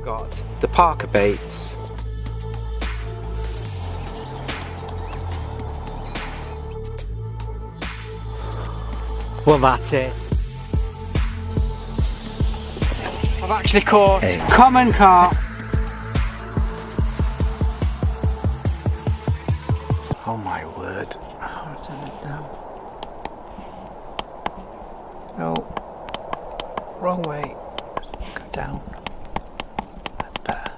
got the Parker baits. Well, that's it. I've actually caught common carp. Oh my word. How do I turn this down? No. Wrong way. Go down. That's better.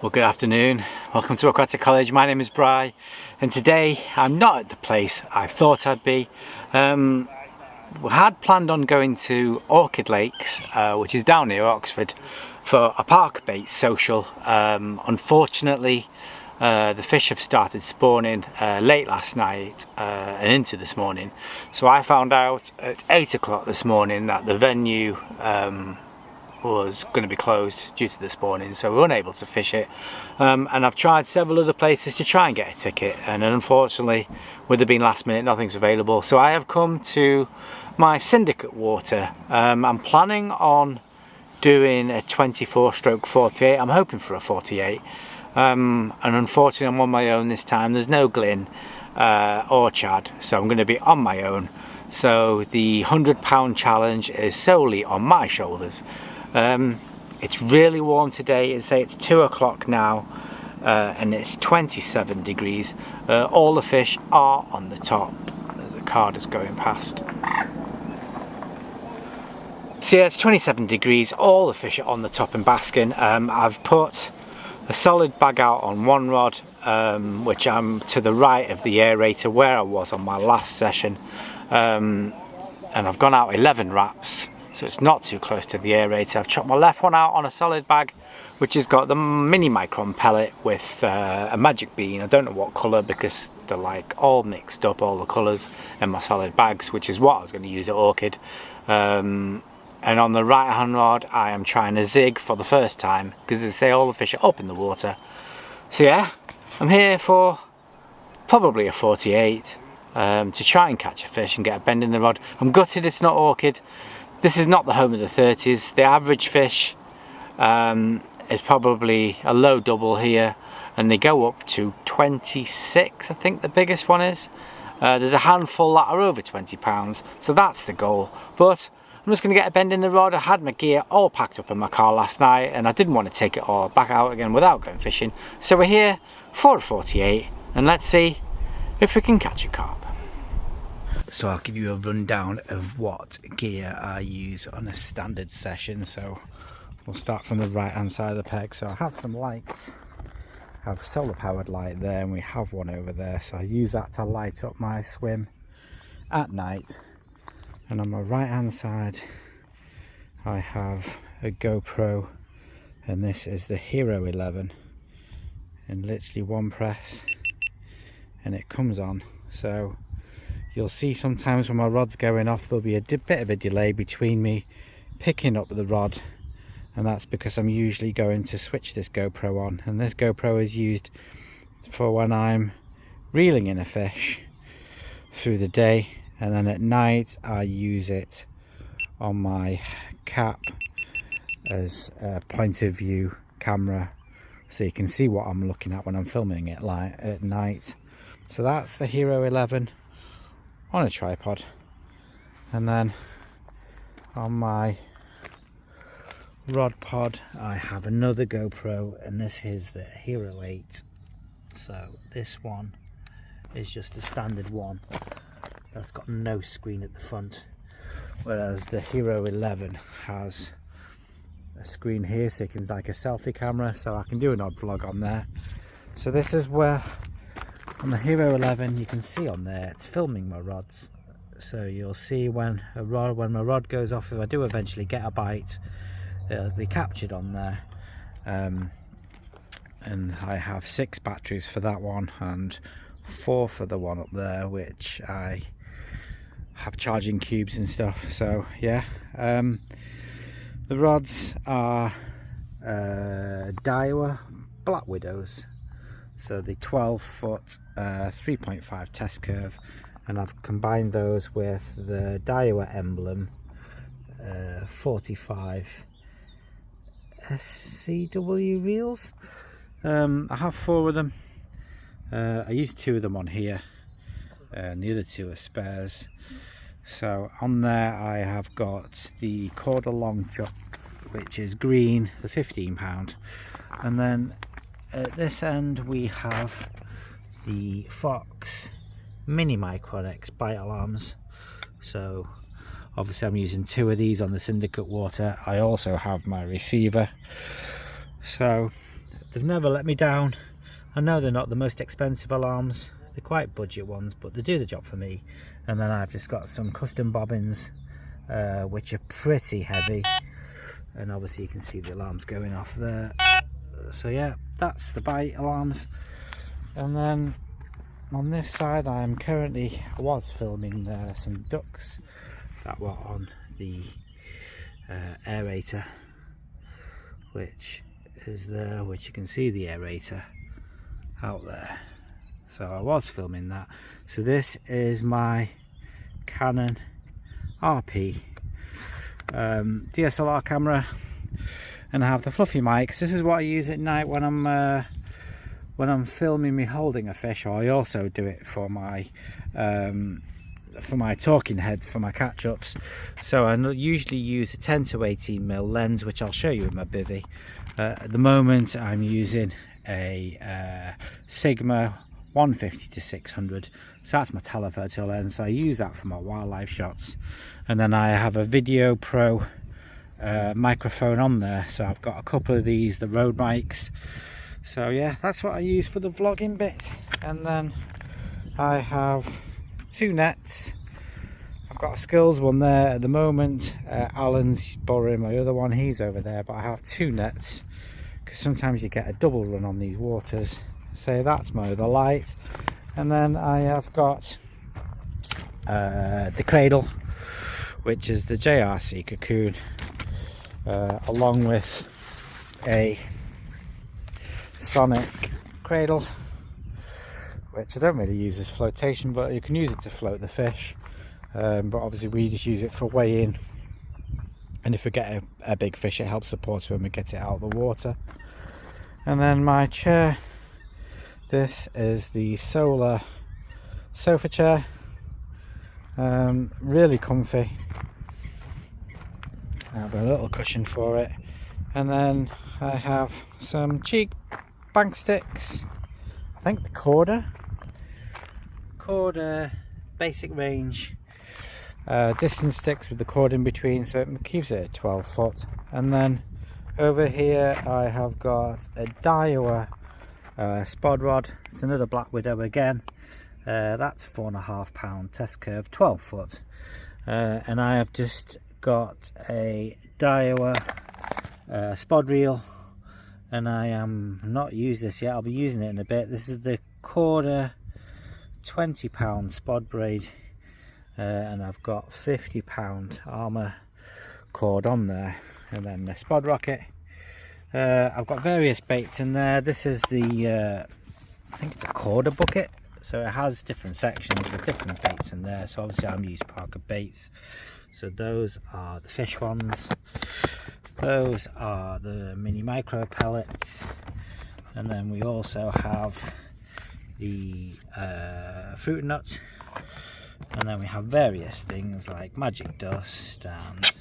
Well, good afternoon. Welcome to Aquatic College. My name is Bry, and today I'm not at the place I thought I'd be. We had planned on going to Orchid Lakes, which is down near Oxford, for a park bait social. Unfortunately, the fish have started spawning late last night and into this morning. So I found out at 8 o'clock this morning that the venue was going to be closed due to the spawning, so we were unable to fish it. And I've tried several other places to try and get a ticket, and unfortunately, with it being last minute, nothing's available. So I have come to my Syndicate water. I'm planning on doing a 24/48. I'm hoping for a 48. And unfortunately, I'm on my own this time. There's no Glyn or Chad, so I'm going to be on my own. So the £100 challenge is solely on my shoulders. It's really warm today. It's 2 o'clock now, and it's 27 degrees. All the fish are on the top. There's a car just going past. So yeah, it's 27 degrees. All the fish are on the top and basking. I've put a solid bag out on one rod, which I'm to the right of the aerator where I was on my last session, and I've gone out 11 wraps. So it's not too close to the aerator. I've chopped my left one out on a solid bag, which has got the mini micron pellet with a magic bean. I don't know what colour, because they're like all mixed up, all the colours in my solid bags, which is what I was going to use at Orchid. And on the right hand rod, I am trying a zig for the first time, because as I say, all the fish are up in the water. So yeah, I'm here for probably a 48 to try and catch a fish and get a bend in the rod. I'm gutted it's not Orchid. This is not the home of the 30s. The average fish is probably a low double here, and they go up to 26, I think the biggest one is. There's a handful that are over 20 pounds, so that's the goal. But I'm just going to get a bend in the rod. I had my gear all packed up in my car last night, and I didn't want to take it all back out again without going fishing. So we're here for a 48, and let's see if we can catch a carp. So I'll give you a rundown of what gear I use on a standard session. So we'll start from the right hand side of the peg. So I have some lights. I have a solar powered light there, and we have one over there. So I use that to light up my swim at night. And on my right hand side I have a GoPro, and this is the Hero 11, and literally one press and it comes on. So you'll see sometimes when my rod's going off, there'll be a bit of a delay between me picking up the rod, and that's because I'm usually going to switch this GoPro on, and this GoPro is used for when I'm reeling in a fish through the day, and then at night I use it on my cap as a point of view camera, so you can see what I'm looking at when I'm filming it at night. So that's the Hero 11 on a tripod, and then on my rod pod I have another GoPro, and this is the Hero 8. So this one is just a standard one that's got no screen at the front, whereas the Hero 11 has a screen here, so you can, like a selfie camera, so I can do an odd vlog on there. So this is where on the Hero 11 you can see on there it's filming my rods, so you'll see when my rod goes off, if I do eventually get a bite, it'll be captured on there. And I have 6 batteries for that one and 4 for the one up there, which I have charging cubes and stuff. So yeah, the rods are Daiwa Black Widows, so the 12-foot 3.5 test curve, and I've combined those with the Daiwa emblem 45 SCW reels. I have 4 of them. I used 2 of them on here, and the other 2 are spares. So on there I have got the Corda long chuck, which is green, the £15, and then at this end we have the Fox Mini Micronics bite alarms. So obviously I'm using 2 of these on the Syndicate water. I also have my receiver, so they've never let me down. I know they're not the most expensive alarms, they're quite budget ones, but they do the job for me. And then I've just got some custom bobbins, which are pretty heavy, and obviously you can see the alarms going off there. So yeah, that's the bite alarms. And then on this side I was filming some ducks that were on the aerator, which is there, which you can see the aerator out there. So I was filming that. So this is my Canon RP DSLR camera, and I have the fluffy mics. This is what I use at night when I'm filming me holding a fish, or I also do it for my talking heads, for my catch-ups. So I usually use a 10 to 18mm lens, which I'll show you in my bivvy. At the moment I'm using a Sigma 150 to 600, so that's my telephoto lens. I use that for my wildlife shots, and then I have a Video Pro microphone on there, so I've got a couple of these, the Rode mics. So yeah, that's what I use for the vlogging bit. And then I have 2 nets. I've got a Skills one there at the moment. Alan's borrowing my other one, he's over there, but I have 2 nets because sometimes you get a double run on these waters. So that's my other light. And then I have got the cradle, which is the JRC Cocoon, along with a Sonic cradle, which I don't really use as flotation, but you can use it to float the fish. But obviously we just use it for weighing, and if we get a big fish, it helps support it when we get it out of the water. And then my chair, this is the Solar sofa chair, really comfy. I have a little cushion for it, and then I have some cheap bank sticks. I think the Corda basic range distance sticks with the cord in between, so it keeps it at 12 foot. And then over here I have got a Daiwa spod rod. It's another Black Widow again. That's £4.5 test curve, 12 foot. And I have just got a Daiwa spod reel, and I am not used this yet. I'll be using it in a bit. This is the Corda £20 spod braid, and I've got £50 armour cord on there, and then the spod rocket. I've got various baits in there. This is the I think it's a Corda bucket, so it has different sections with different baits in there. So obviously I'm using Parker baits, so those are the fish ones, those are the mini micro pellets, and then we also have the fruit and nuts, and then we have various things like magic dust and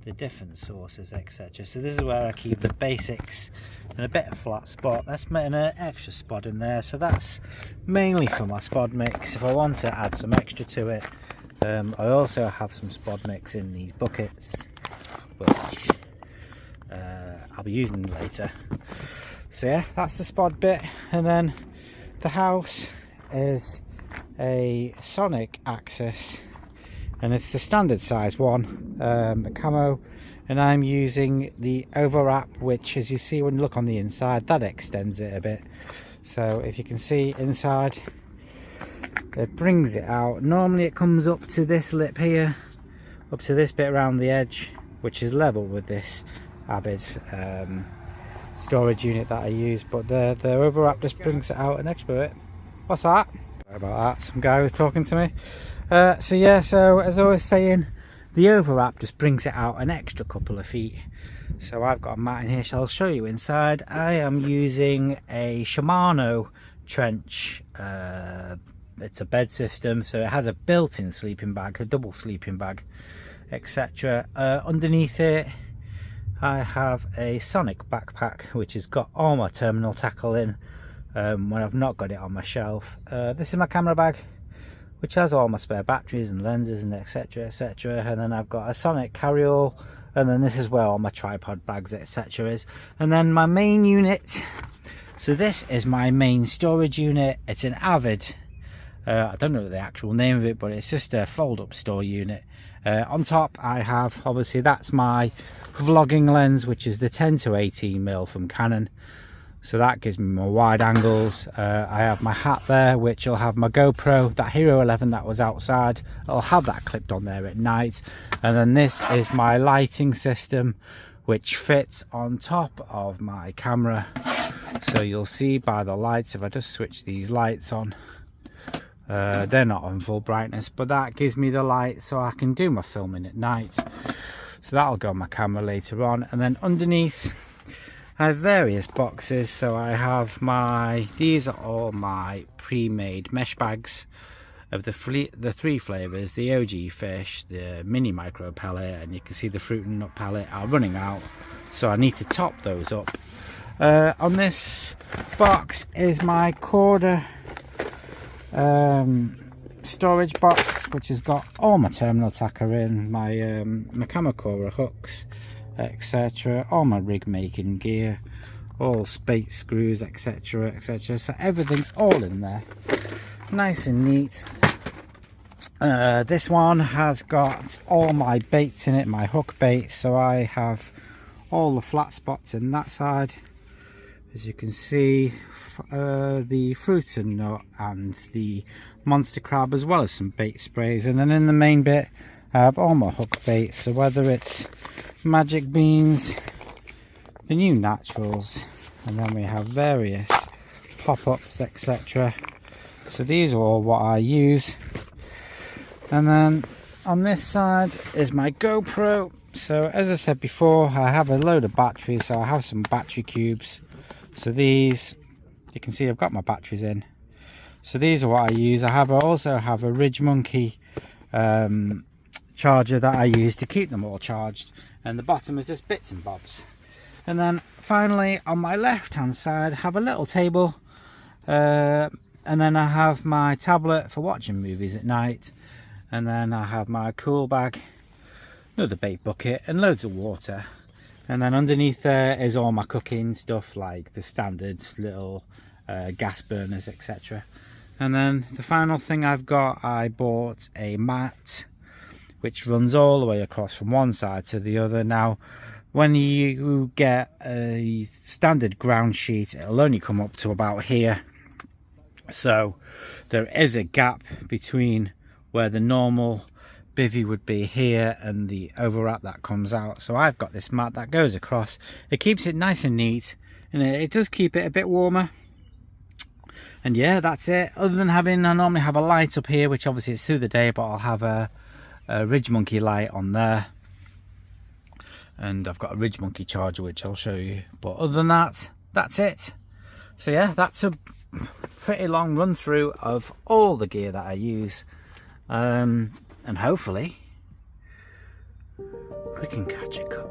the different sauces, etc. So this is where I keep the basics and a bit of flat spot. That's an extra spot in there, so that's mainly for my spod mix. If I want to add some extra to it, I also have some spod mix in these buckets, which I'll be using later. So yeah, that's the spod bit. And then the house is a Sonic Axis, and it's the standard size one, the camo, and I'm using the overwrap, which, as you see when you look on the inside, that extends it a bit. So if you can see inside, it brings it out. Normally it comes up to this lip here, up to this bit around the edge, which is level with this Avid storage unit that I use, but the overwrap just brings it out an extra bit. What's that? Sorry about that, some guy was talking to me. So yeah, so as I was saying, the overwrap just brings it out an extra couple of feet. So I've got a mat in here, so I'll show you inside. I am using a Shimano trench. It's a bed system, so it has a built-in sleeping bag, a double sleeping bag, etc. Underneath it I have a Sonic backpack, which has got all my terminal tackle in when I've not got it on my shelf. This is my camera bag, which has all my spare batteries and lenses and etc, etc. And then I've got a Sonic carry-all, and then this is where all my tripod bags etc is. And then my main unit, so this is my main storage unit. It's an Avid, I don't know the actual name of it, but it's just a fold-up store unit. On top I have, obviously that's my vlogging lens, which is the 10-18mm from Canon, so that gives me more wide angles. I have my hat there, which will have my GoPro, that Hero 11 that was outside, I'll have that clipped on there at night. And then this is my lighting system, which fits on top of my camera, so you'll see by the lights, if I just switch these lights on, they're not on full brightness, but that gives me the light so I can do my filming at night. So that'll go on my camera later on. And then underneath I have various boxes. So I have these are all my pre-made mesh bags of the three flavors: the OG fish, the mini micro pellet, and you can see the fruit and nut pellet are running out, so I need to top those up. On this box is my Corda storage box, which has got all my terminal tacker in, my Kamikura hooks, etc, all my rig making gear, all spade screws, etc, etc. So everything's all in there, nice and neat. This one has got all my baits in it, my hook baits, so I have all the flat spots in that side, as you can see, the fruit and nut and the monster crab, as well as some bait sprays. And then in the main bit I have all my hook baits, so whether it's magic beans, the new naturals, and then we have various pop-ups, etc. So these are all what I use. And then on this side is my GoPro. So as I said before, I have a load of batteries, so I have some battery cubes. So these, you can see I've got my batteries in. So these are what I use. I also have a Ridge Monkey charger that I use to keep them all charged. And the bottom is just bits and bobs. And then finally on my left hand side I have a little table. And then I have my tablet for watching movies at night. And then I have my cool bag, another bait bucket, and loads of water. And then underneath there is all my cooking stuff, like the standard little gas burners, etc. And then the final thing I've got, I bought a mat which runs all the way across from one side to the other. Now when you get a standard ground sheet, it'll only come up to about here, so there is a gap between where the normal bivvy would be here and the overwrap that comes out. So I've got this mat that goes across. It keeps it nice and neat, and it does keep it a bit warmer. And yeah, that's it. Other than I normally have a light up here, which obviously is through the day, but I'll have a Ridge Monkey light on there, and I've got a Ridge Monkey charger, which I'll show you. But other than that, that's it. So yeah, that's a pretty long run through of all the gear that I use. And hopefully we can catch a carp.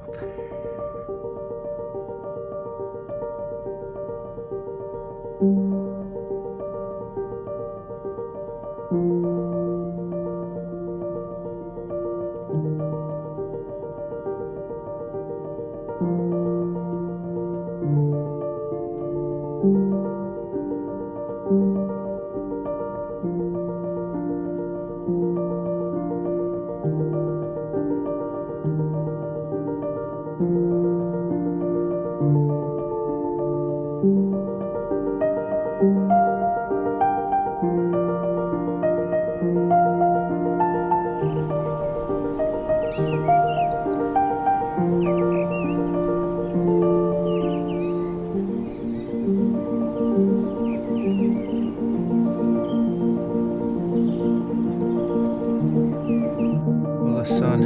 sun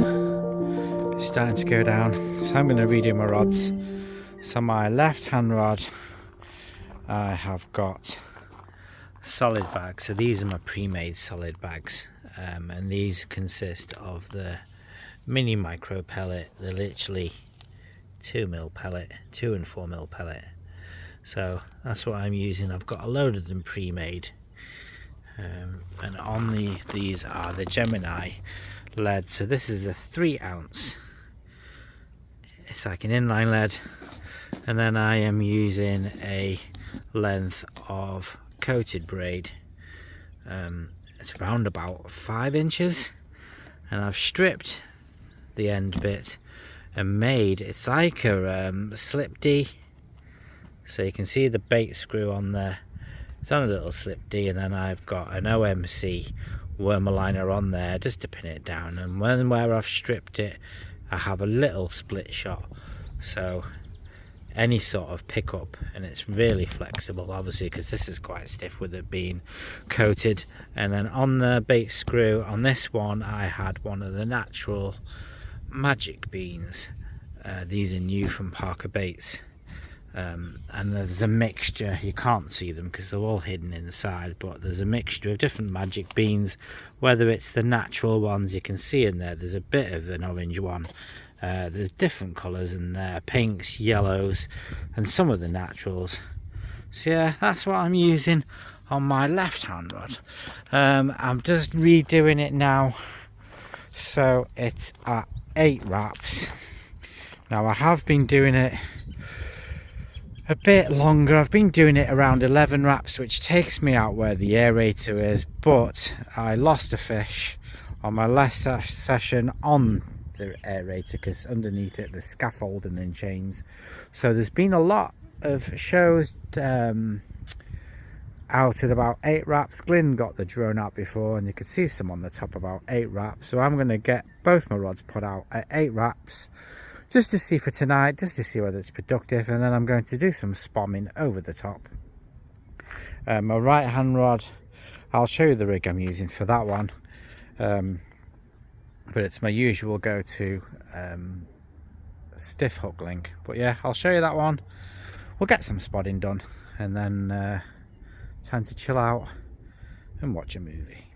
is starting to go down, so I'm going to redo my rods. So my left hand rod, I have got solid bags. So these are my pre-made solid bags, and these consist of the mini micro pellet, the literally 2mm pellet, 2 and 4mm pellet. So that's what I'm using. I've got a load of them pre-made, and on these are the Gemini lead. So this is a 3 ounce. It's like an inline lead, and then I am using a length of coated braid. It's around about 5 inches, and I've stripped the end bit and made, it's like a slip D. So you can see the bait screw on there. It's on a little slip D, and then I've got an OMC worm liner on there just to pin it down. And where I've stripped it, I have a little split shot, so any sort of pickup, and it's really flexible, obviously, because this is quite stiff with it being coated. And then on the bait screw on this one, I had one of the natural magic beans. These are new from Parker Baits. And there's a mixture, you can't see them because they're all hidden inside, but there's a mixture of different magic beans, whether it's the natural ones you can see in there. There's a bit of an orange one, there's different colours in there, pinks, yellows, and some of the naturals. So yeah, that's what I'm using on my left hand rod. I'm just redoing it now, so it's at 8 wraps. Now I have been doing it a bit longer. I've been doing it around 11 wraps, which takes me out where the aerator is, but I lost a fish on my last session on the aerator because underneath it there's scaffolding and chains. So there's been a lot of shows out at about 8 wraps. Glyn got the drone out before, and you could see some on the top about 8 wraps. So I'm going to get both my rods put out at 8 wraps just to see for tonight, just to see whether it's productive, and then I'm going to do some spomming over the top. My right hand rod, I'll show you the rig I'm using for that one, but it's my usual go-to stiff hook link. But yeah, I'll show you that one. We'll get some spotting done, and then time to chill out and watch a movie.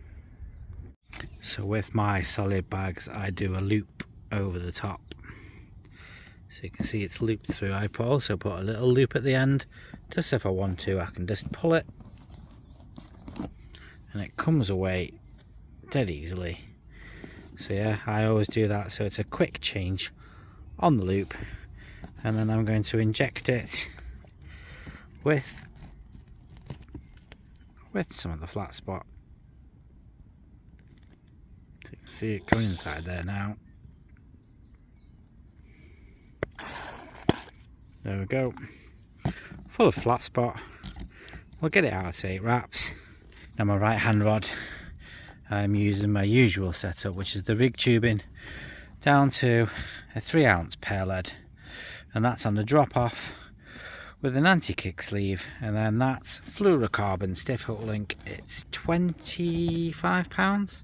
So with my solid bags, I do a loop over the top. So you can see it's looped through. I also put a little loop at the end, just if I want to, I can just pull it and it comes away dead easily. So yeah, I always do that, so it's a quick change on the loop. And then I'm going to inject it with some of the flat spot. So you can see it going inside there now. There we go, full of flat spot. We'll get it out at 8 wraps. Now my right hand rod, I'm using my usual setup, which is the rig tubing down to a 3 ounce pear lead, and that's on the drop off with an anti-kick sleeve, and then that's fluorocarbon stiff hook link. It's £25,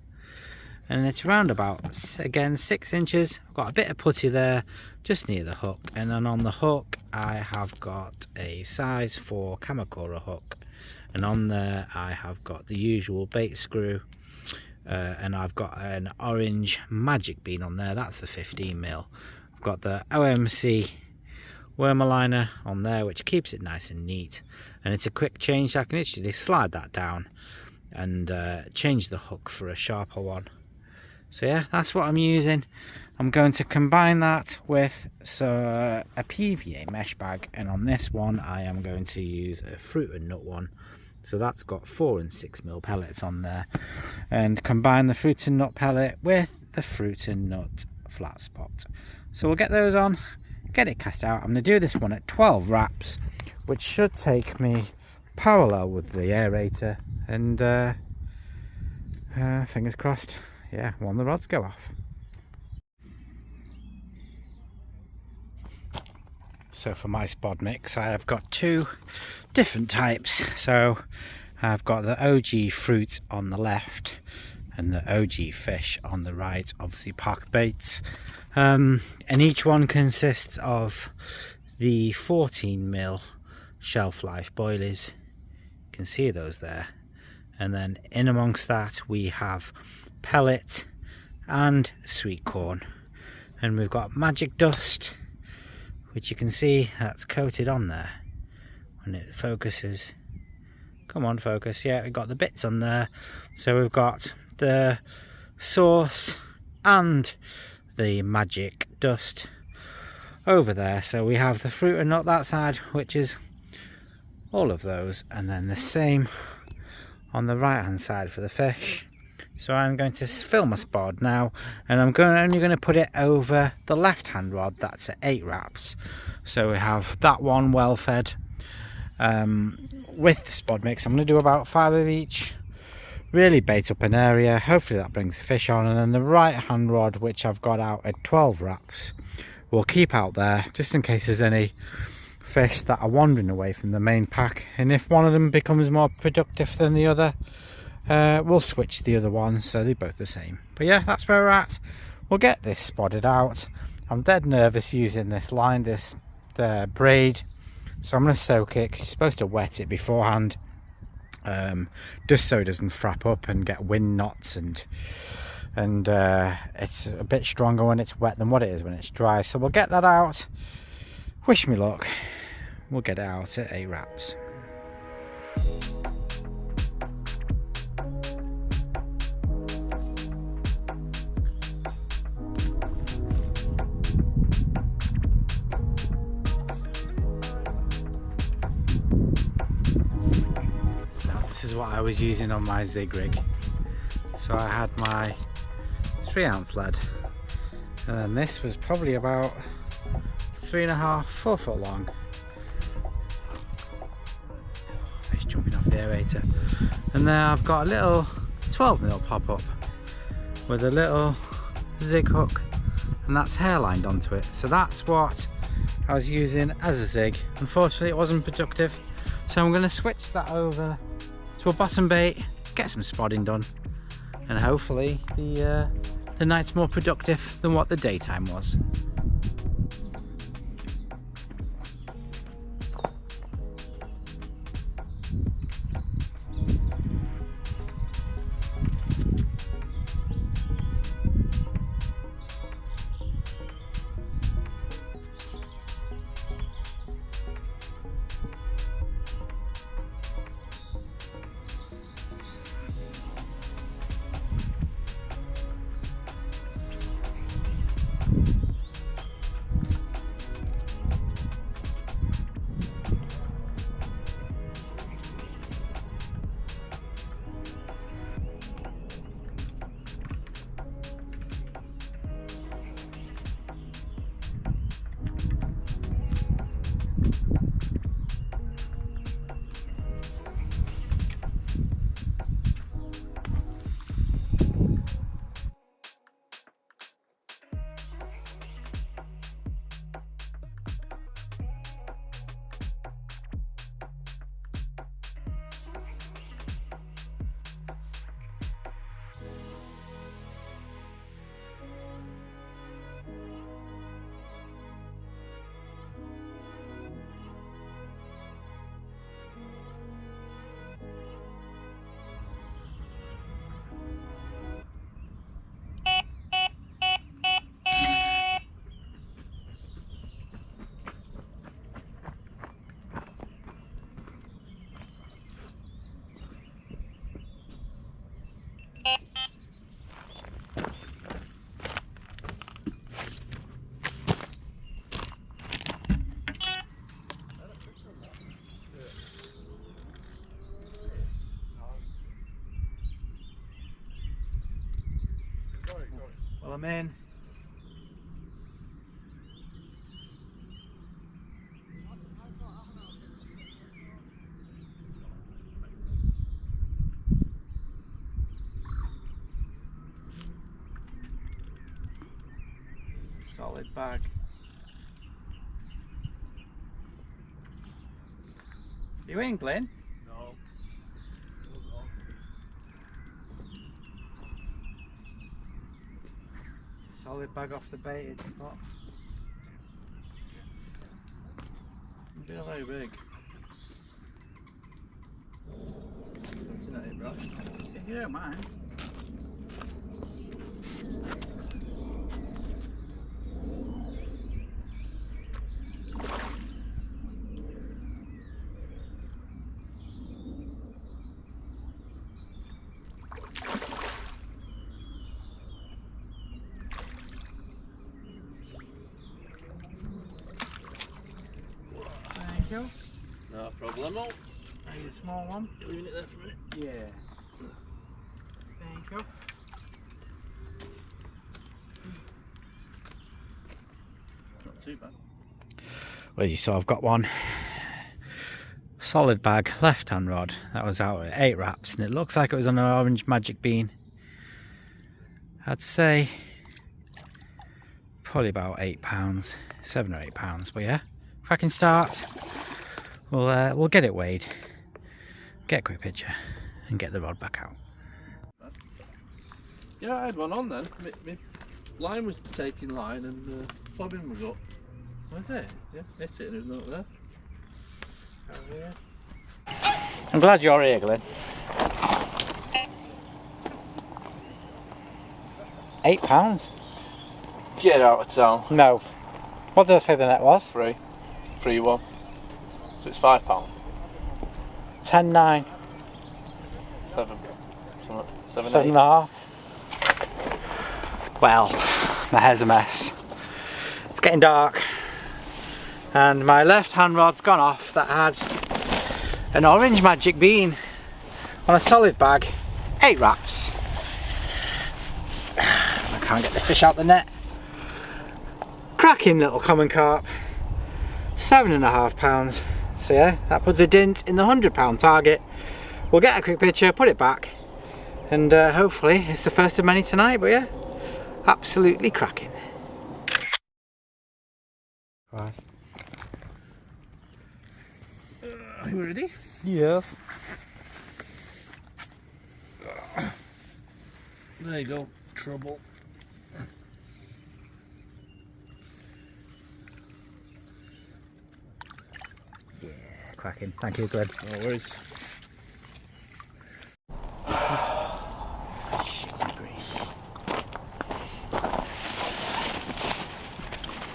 and it's around about, again, 6 inches. I've got a bit of putty there just near the hook, and then on the hook I have got a size 4 Kamakura hook, and on there I have got the usual bait screw, and I've got an orange magic bean on there. That's the 15mm. I've got the OMC worm liner on there, which keeps it nice and neat, and it's a quick change. I can literally slide that down and change the hook for a sharper one. So yeah, that's what I'm using. I'm going to combine that with a PVA mesh bag, and on this one I am going to use a fruit and nut one. So that's got 4 and 6mm pellets on there, and combine the fruit and nut pellet with the fruit and nut flat spot. So we'll get those on, get it cast out. I'm going to do this one at 12 wraps, which should take me parallel with the aerator, and fingers crossed, yeah, one of the rods go off. So for my spod mix, I have got 2 different types. So I've got the OG fruit on the left, and the OG fish on the right, obviously park baits. And each one consists of the 14mm shelf life boilies. You can see those there. And then in amongst that we have pellet and sweet corn. And we've got magic dust, which you can see that's coated on there when it focuses. Come on, focus. Yeah, we've got the bits on there. So we've got the sauce and the magic dust over there. So we have the fruit and nut that side, which is all of those, and then the same on the right hand side for the fish. So I'm going to fill my spod now, and I'm only going to put it over the left hand rod. That's at 8 wraps. So we have that one well fed with the spod mix. I'm going to do about 5 of each, really bait up an area. Hopefully that brings the fish on. And then the right hand rod, which I've got out at 12 wraps, we'll keep out there just in case there's any fish that are wandering away from the main pack. And if one of them becomes more productive than the other, we'll switch the other one, so they're both the same. But yeah, that's where we're at. We'll get this spotted out. I'm dead nervous using this line, this braid, so I'm going to soak it. You're supposed to wet it beforehand, just so it doesn't frap up and get wind knots, and it's a bit stronger when it's wet than what it is when it's dry. So we'll get that out. Wish me luck. We'll get it out at 8 wraps. This is what I was using on my zig rig. So I had my 3-ounce lead, and then this was probably about 3.5, 4 foot long. Fish jumping off the aerator. And then I've got a little 12mm pop up with a little zig hook, and that's hairlined onto it. So that's what I was using as a zig. Unfortunately it wasn't productive, so I'm going to switch that over to a bottom bait, get some spodding done, and hopefully the night's more productive than what the daytime was. Well, I'm in. Solid bag. You in, Glenn? No. solid bag off the baited spot. They're very big. Isn't that it, right? If you don't mind. Thank you. No problemo. Maybe a small one. You're leaving it there for a minute? Yeah. Thank you. Not too bad. Well, as you saw, I've got one solid bag left hand rod that was out at 8 wraps, and it looks like it was on an orange magic bean. I'd say probably about £8, 7 or 8 pounds. But yeah, if I can start, we'll get it weighed, get a quick picture, and get the rod back out. Yeah, I had one on then. My line was taking line and bobbin was up. Was it? Yeah, hit it and there's nothing there. Oh, yeah. I'm glad you're here, Glenn. £8? Get out of town. No. What did I say the net was? 3 1. So it's £5. 10.9. 7. 7.5. Well, my hair's a mess. It's getting dark, and my left hand rod's gone off that had an orange magic bean on a solid bag, 8 wraps. I can't get the fish out the net. Cracking little common carp, £7.5. So yeah, that puts a dent in the £100 target. We'll get a quick picture, put it back, and hopefully it's the first of many tonight. But yeah, absolutely cracking. Christ. Are you ready? Yes. There you go. Trouble. Yeah, cracking. Thank you, Glenn. No worries.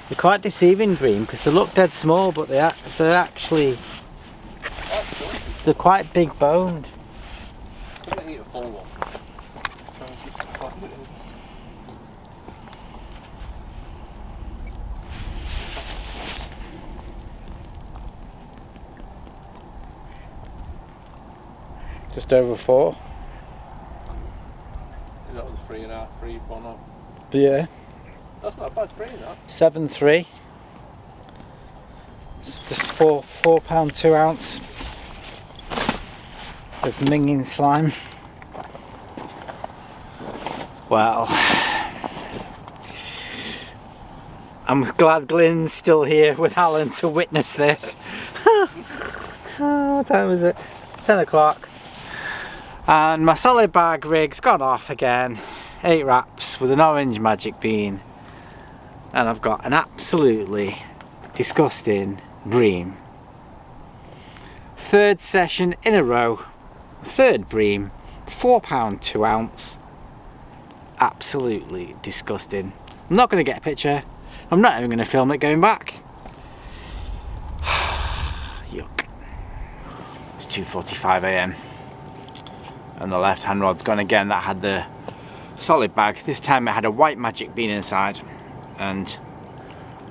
They're quite deceiving, green, because they look dead small, but they're actually quite big boned. I'm gonna eat a full one. Just over 4. That was 3.5, 3 1. Yeah. That's not a bad green, that. 7.3. It's just £4 2 ounce of minging slime. Well, I'm glad Glenn's still here with Alan to witness this. What time is it? 10 o'clock. And my solid bag rig's gone off again. 8 wraps with an orange magic bean. And I've got an absolutely disgusting bream. 3rd session in a row, 3rd bream, £4 2 ounce. Absolutely disgusting. I'm not going to get a picture. I'm not even going to film it going back. Yuck. It's 2:45 AM. And the left hand rod's gone again. That had the solid bag. This time it had a white magic bean inside. And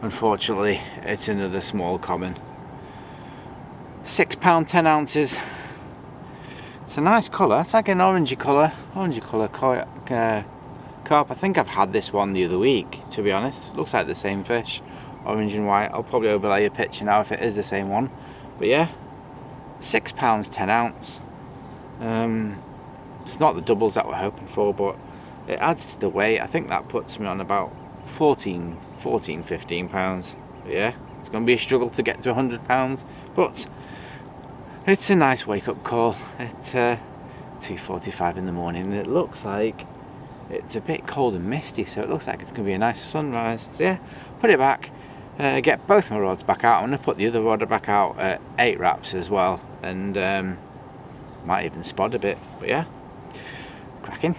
unfortunately it's another small common. £6 10 ounces. It's a nice colour. It's like an orangey colour carp. I think I've had this one the other week, to be honest. It looks like the same fish, orange and white. I'll probably overlay a picture now if it is the same one. But yeah, £6 10 ounce. It's not the doubles that we're hoping for, but it adds to the weight. I think that puts me on about 14, 15 pounds. But yeah, it's going to be a struggle to get to £100, but it's a nice wake-up call at 2:45 in the morning. And it looks like it's a bit cold and misty, so it looks like it's going to be a nice sunrise. So yeah, put it back, get both my rods back out. I'm going to put the other rod back out at 8 wraps as well, and might even spot a bit, but yeah, cracking.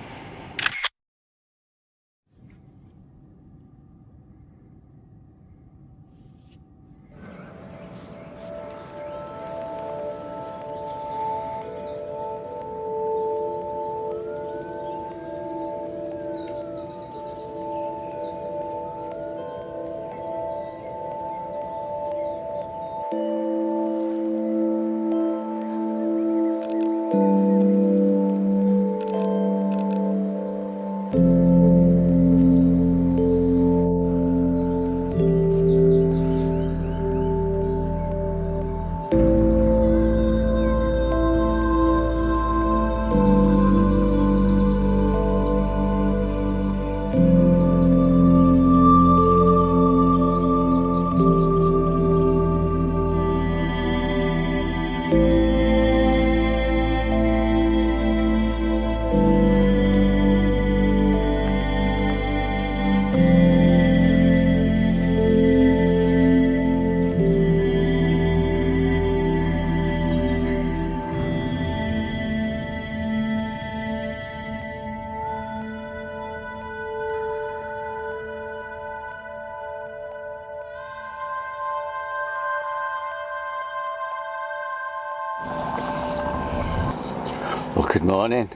Well, good morning.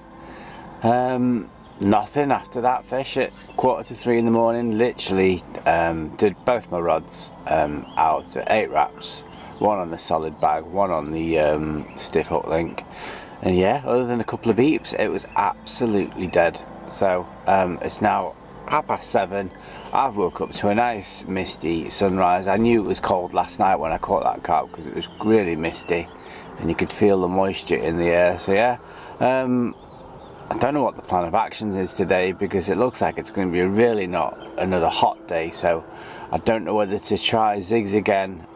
Nothing after that fish at 2:45 in the morning. Literally did both my rods out at 8 wraps, one on the solid bag, one on the stiff hook link, and yeah, other than a couple of beeps, it was absolutely dead. So it's now 7:30. I've woke up to a nice misty sunrise. I knew it was cold last night when I caught that carp because it was really misty and you could feel the moisture in the air. So yeah, I don't know what the plan of action is today because it looks like it's going to be really not another hot day, so I don't know whether to try zigs again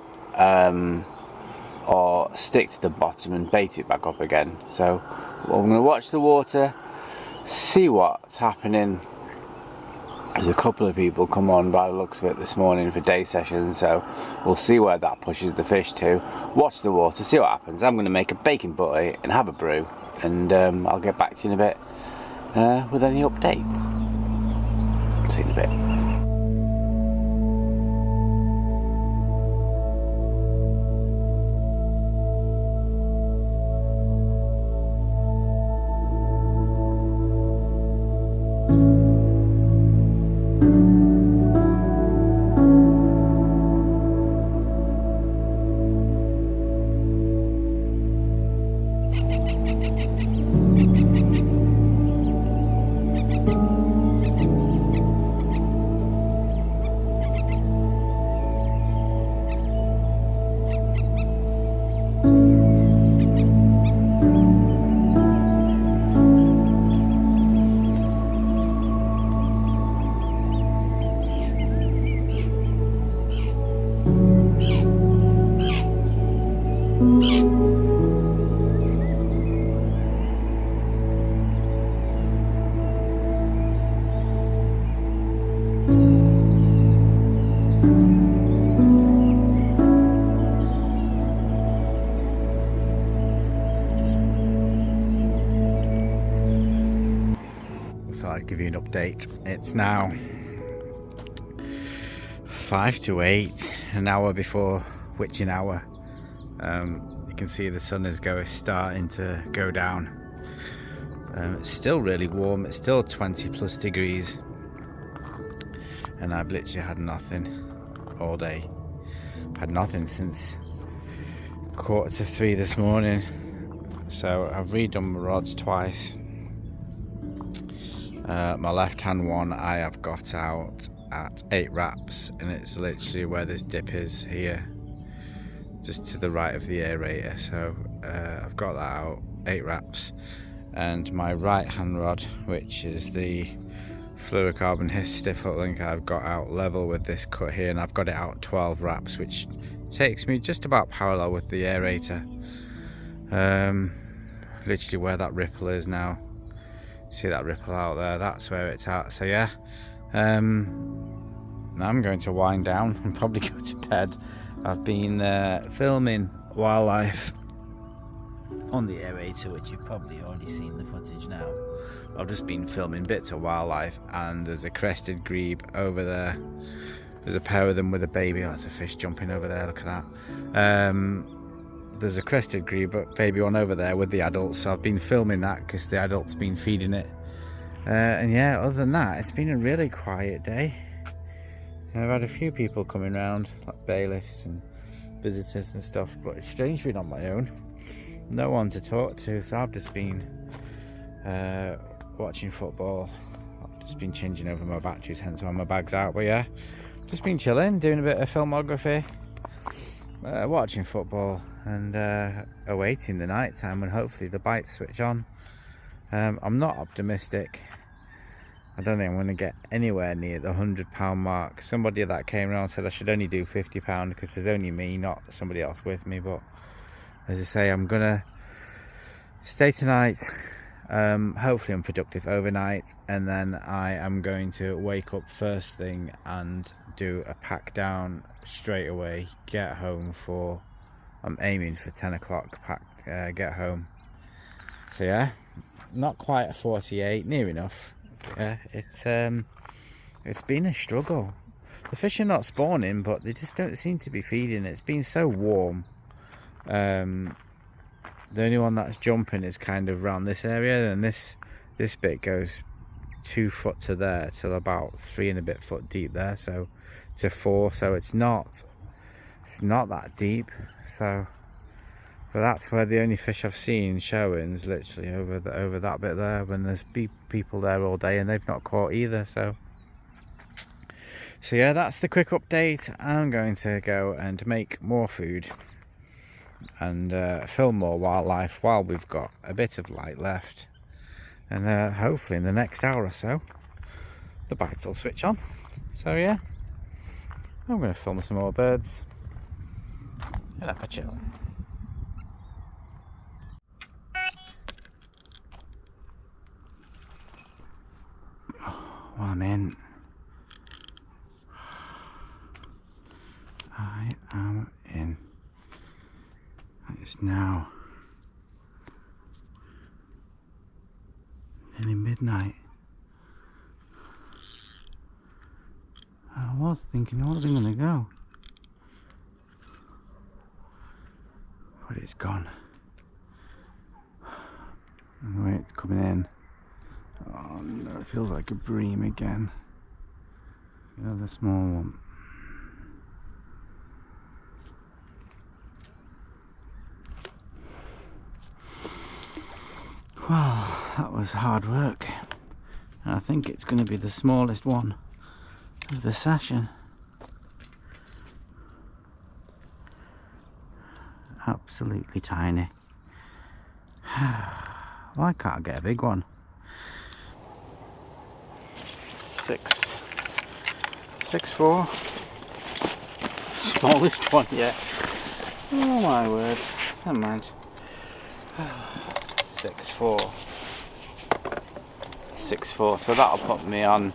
or stick to the bottom and bait it back up again. So I'm going to watch the water, see what's happening. There's a couple of people come on by the looks of it this morning for day sessions, so we'll see where that pushes the fish to. Watch the water, see what happens. I'm going to make a bacon butty and have a brew, and I'll get back to you in a bit with any updates. See you in a bit. Give you an update. It's now 5 to 8, an hour before witching hour. You can see the sun is starting to go down. It's still really warm. It's still 20 plus degrees, and I've literally had nothing all day. Had nothing since 2:45 this morning. So I've redone my rods twice. My left hand one I have got out at 8 wraps, and it's literally where this dip is here, just to the right of the aerator. So I've got that out 8 wraps, and my right hand rod, which is the fluorocarbon stiff hook link, I've got out level with this cut here, and I've got it out 12 wraps, which takes me just about parallel with the aerator. Literally where that ripple is now. See that ripple out there? That's where it's at. So yeah, now I'm going to wind down and probably go to bed. I've been filming wildlife on the aerator, which you've probably already seen the footage now. I've just been filming bits of wildlife, and there's a crested grebe over there. There's a pair of them with a baby. Oh, that's a fish jumping over there, look at that. There's a crested grebe baby one over there with the adults, so I've been filming that because the adult's been feeding it. And yeah, other than that, it's been a really quiet day. And I've had a few people coming round, like bailiffs and visitors and stuff, but it's strange being on my own. No one to talk to, so I've just been watching football. I've just been changing over my batteries, hence why my bag's out. But yeah, just been chilling, doing a bit of filmography, watching football, and awaiting the night time when hopefully the bites switch on. I'm not optimistic. I don't think I'm going to get anywhere near the £100 mark. Somebody that came around said I should only do £50 because there's only me, not somebody else with me. But as I say, I'm going to stay tonight. Hopefully I'm productive overnight, and then I am going to wake up first thing and do a pack down straight away, get home for, I'm aiming for 10 o'clock pack, get home. So yeah, not quite a 48, near enough. Yeah, it's been a struggle. The fish are not spawning, but they just don't seem to be feeding. It's been so warm. The only one that's jumping is kind of around this area, and this bit goes 2 foot to there till about 3 and a bit foot deep there, so to 4, so it's not that deep. So, but that's where the only fish I've seen showing is literally over that bit there, when there's people there all day and they've not caught either. So yeah, that's the quick update. I'm going to go and make more food and film more wildlife while we've got a bit of light left, and hopefully in the next hour or so the bites will switch on. So yeah, I'm going to film some more birds and have a chill. Well, I'm in. I am in. It's now nearly midnight. I was thinking I wasn't going to go, but it's gone. And the way it's coming in, oh no, it feels like a bream again. Another small one. Well, that was hard work, and I think it's going to be the smallest one of the session. Absolutely tiny. Why can't I get a big one? 6'4", smallest one yet. Oh my word, never mind. 6'4", so that'll put me on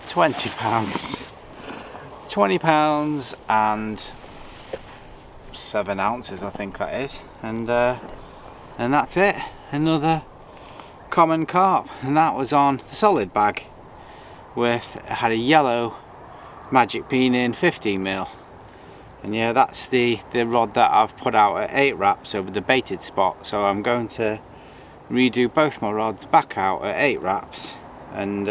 £20, £20 and 7 ounces, I think that is, and that's it. Another common carp, and that was on the solid bag with, it had a yellow magic bean in 15mm, and yeah, that's the rod that I've put out at 8 wraps over the baited spot. So I'm going to redo both my rods back out at 8 wraps, and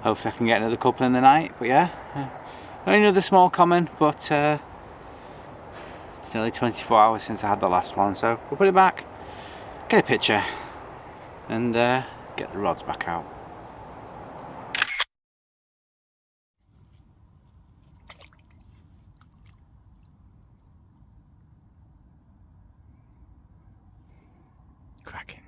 hopefully I can get another couple in the night. But yeah, only another small common, but it's nearly 24 hours since I had the last one, so we'll put it back, get a picture, and get the rods back out. Cracking.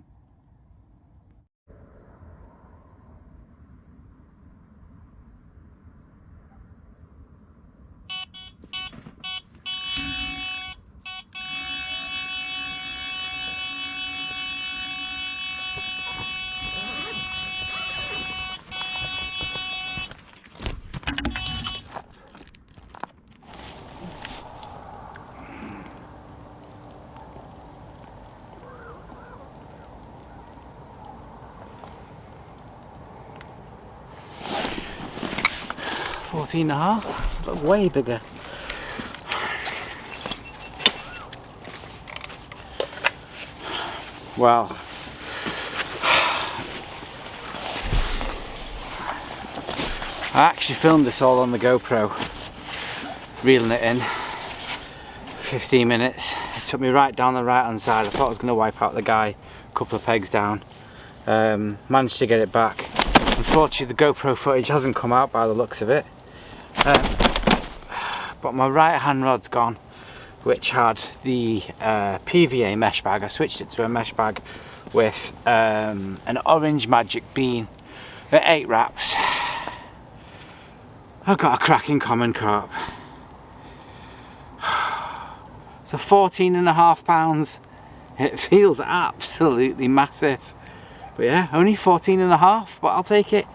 14 and a half, but way bigger. Well, I actually filmed this all on the GoPro, reeling it in, 15 minutes. It took me right down the right hand side. I thought I was going to wipe out the guy a couple of pegs down. Managed to get it back. Unfortunately the GoPro footage hasn't come out by the looks of it. But my right hand rod's gone, which had the PVA mesh bag. I switched it to a mesh bag with an orange magic bean at 8 wraps. I've got a cracking common carp. So 14 and a half pounds. It feels absolutely massive. But yeah, only 14 and a half, but I'll take it.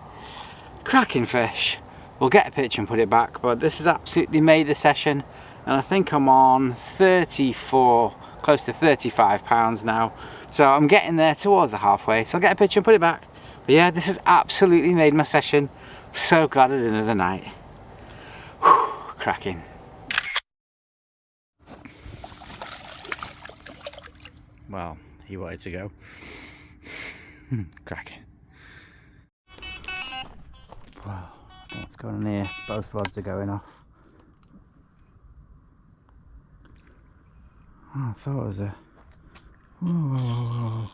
Cracking fish. We'll get a picture and put it back, but this has absolutely made the session. And I think I'm on 34, close to 35 pounds now. So I'm getting there towards the halfway. So I'll get a picture and put it back. But yeah, this has absolutely made my session. So glad I did another night. Whew, cracking. Well, he wanted to go. Cracking. Wow, what's going on here? Both rods are going off. Oh, I thought it was a... Whoa.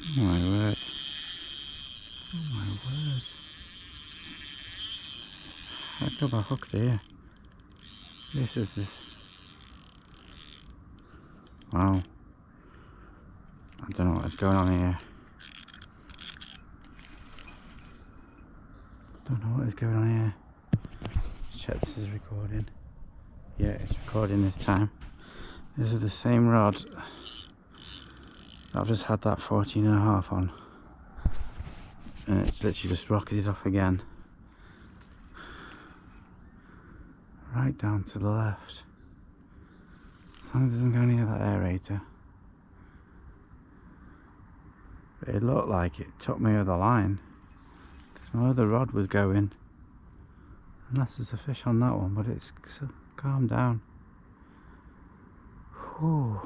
Oh my word. Oh my word. I've got my hook there. This is this. Wow. I don't know what's going on here. Don't know what is going on here. Let's check this is recording. Yeah, it's recording this time. This is the same rod I've just had that 14 and a half on, and it's literally just rocketed off again, right down to the left. As long as it doesn't go near that aerator. But it looked like it took me over the line, because my other rod was going, unless there's a fish on that one, but it's calmed down. Whew.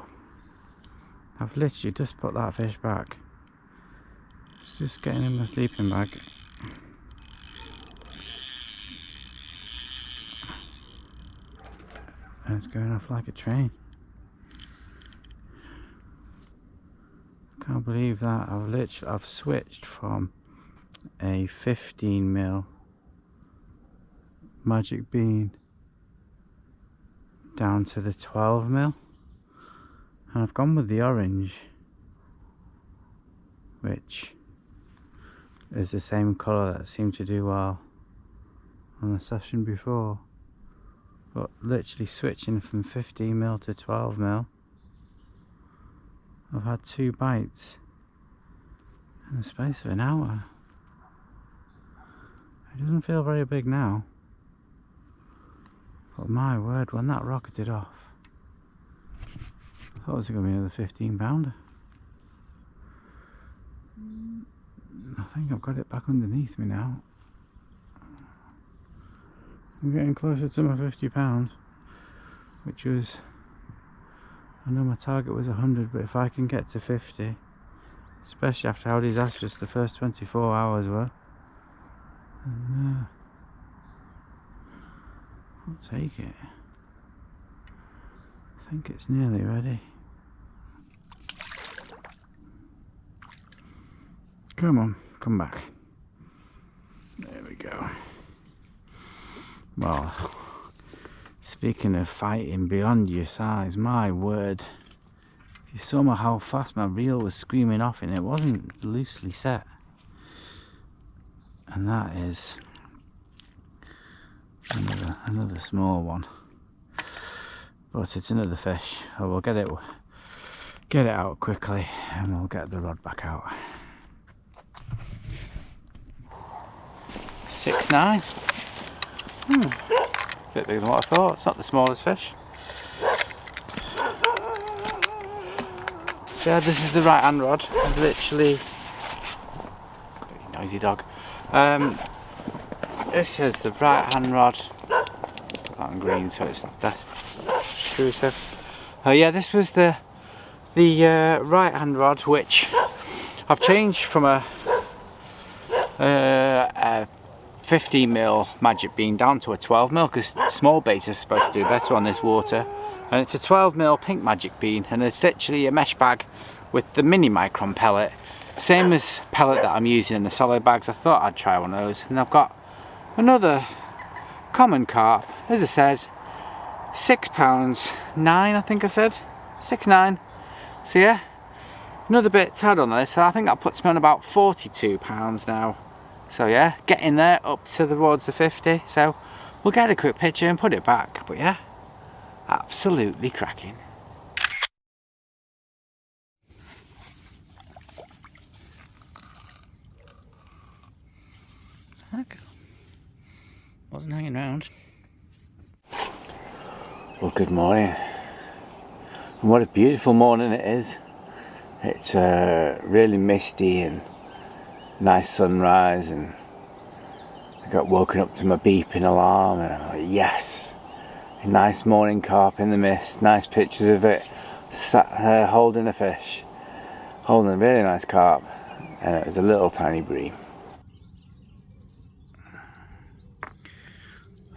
I've literally just put that fish back. It's just getting in my sleeping bag. And it's going off like a train. Can't believe that. I've switched from a 15mm magic bean down to the 12mm. And I've gone with the orange, which is the same colour that seemed to do well on the session before. But literally switching from 15mm to 12mm, I've had 2 bites in the space of an hour. It doesn't feel very big now, but my word, when that rocketed off, I thought it was going to be another 15 pounder. I think I've got it back underneath me now. I'm getting closer to my 50 pounds, which was, I know my target was 100, but if I can get to 50, especially after how disastrous the first 24 hours were, then I'll take it. I think it's nearly ready. Come on, come back. There we go. Well, speaking of fighting beyond your size, my word. If you saw how fast my reel was screaming off, and it wasn't loosely set. And that is another small one. But it's another fish, so we'll get it out quickly and we'll get the rod back out. 6'9". Bit bigger than what I thought. It's not the smallest fish. So yeah, this is the right hand rod. I've literally, noisy dog. This is the right hand rod. On green, so it's less intrusive. Oh yeah, this was the right hand rod, which I've changed from a 15mm magic bean down to a 12mm, because small baits are supposed to do better on this water, and it's a 12mm pink magic bean, and it's literally a mesh bag with the mini micron pellet, same as pellet that I'm using in the solid bags. I thought I'd try one of those, and I've got another common carp, as I said, £6.9, I think I said, 6.9. So yeah, another bit to add on this, so I think that puts me on about £42 now. So yeah, getting there up towards the 50. So we'll get a quick picture and put it back. But yeah, absolutely cracking. Heck, wasn't hanging around. Well, good morning. And what a beautiful morning it is. It's really misty and nice sunrise, and I got woken up to my beeping alarm, and I'm like, yes, a nice morning carp in the mist, nice pictures of it sat there holding a fish, holding a really nice carp, and it was a little tiny bream.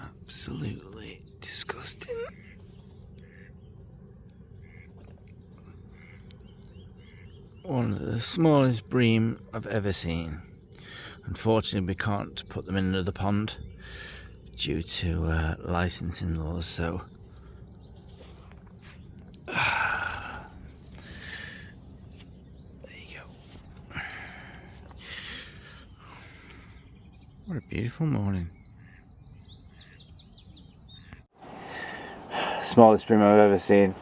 Absolutely disgusting. One of the smallest bream I've ever seen. Unfortunately, we can't put them in another pond due to licensing laws, so there you go. What a beautiful morning. Smallest bream I've ever seen.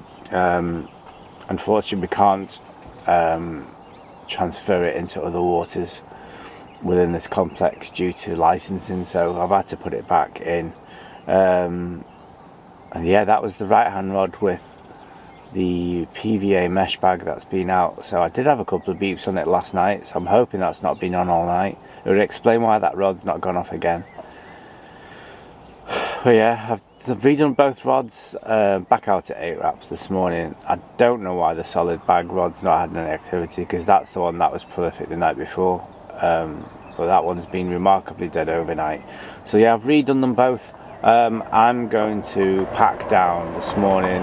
Unfortunately, we can't transfer it into other waters within this complex due to licensing, so I've had to put it back in. And yeah, that was the right hand rod with the PVA mesh bag that's been out. So I did have a couple of beeps on it last night, so I'm hoping that's not been on all night. It would explain why that rod's not gone off again. But yeah, I've redone both rods back out at 8 wraps this morning. I don't know why the solid bag rod's not had any activity, because that's the one that was prolific the night before. But that one's been remarkably dead overnight. So yeah, I've redone them both. I'm going to pack down this morning.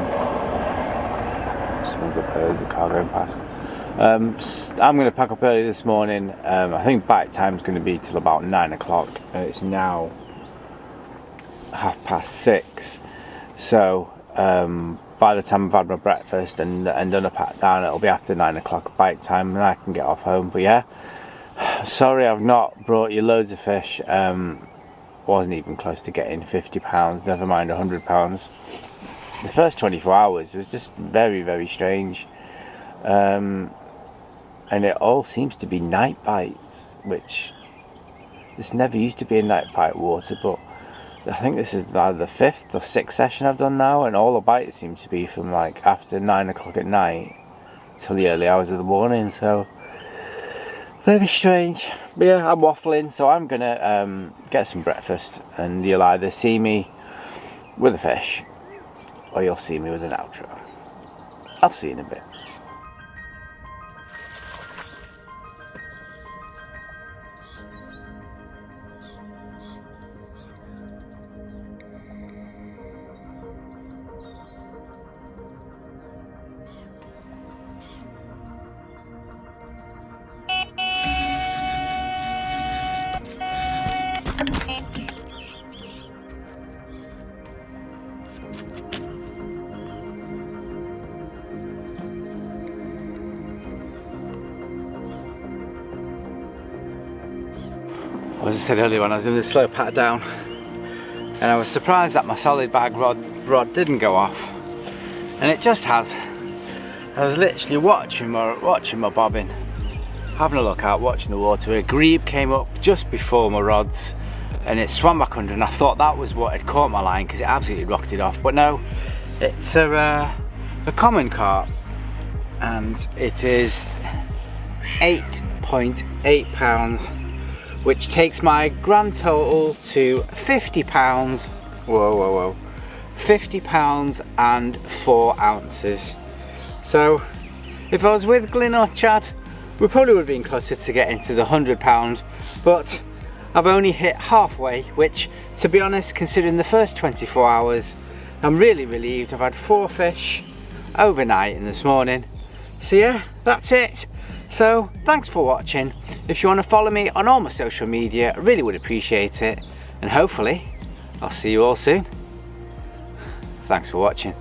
Someone's up here, there's a car going past. I'm going to pack up early this morning. I think bite time's going to be till about 9 o'clock. It's now 6:30, so by the time I've had my breakfast and done a pack down, it'll be after 9 o'clock bite time, and I can get off home. But yeah, sorry I've not brought you loads of fish. Wasn't even close to getting £50, never mind £100. The first 24 hours was just very, very strange, and it all seems to be night bites, which this never used to be a night bite water, but I think this is either the 5th or 6th session I've done now, and all the bites seem to be from like after 9 o'clock at night till the early hours of the morning, so very strange. But yeah, I'm waffling, so I'm gonna get some breakfast, and you'll either see me with a fish or you'll see me with an outro. I'll see you in a bit. As I said earlier, when I was doing the slow pat down, and I was surprised that my solid bag rod didn't go off, and it just has. I was literally watching my bobbin, having a look out, watching the water. A grebe came up just before my rods, and it swam back under, and I thought that was what had caught my line, because it absolutely rocketed off. But no, it's a common carp, and it is 8.8 pounds. which takes my grand total to £50. Whoa. £50 and 4 ounces. So if I was with Glyn or Chad, we probably would have been closer to getting to the £100, but I've only hit halfway, which, to be honest, considering the first 24 hours, I'm really relieved. I've had 4 fish overnight and this morning. So yeah, that's it. So thanks for watching. If you want to follow me on all my social media, I really would appreciate it, and hopefully I'll see you all soon. Thanks for watching.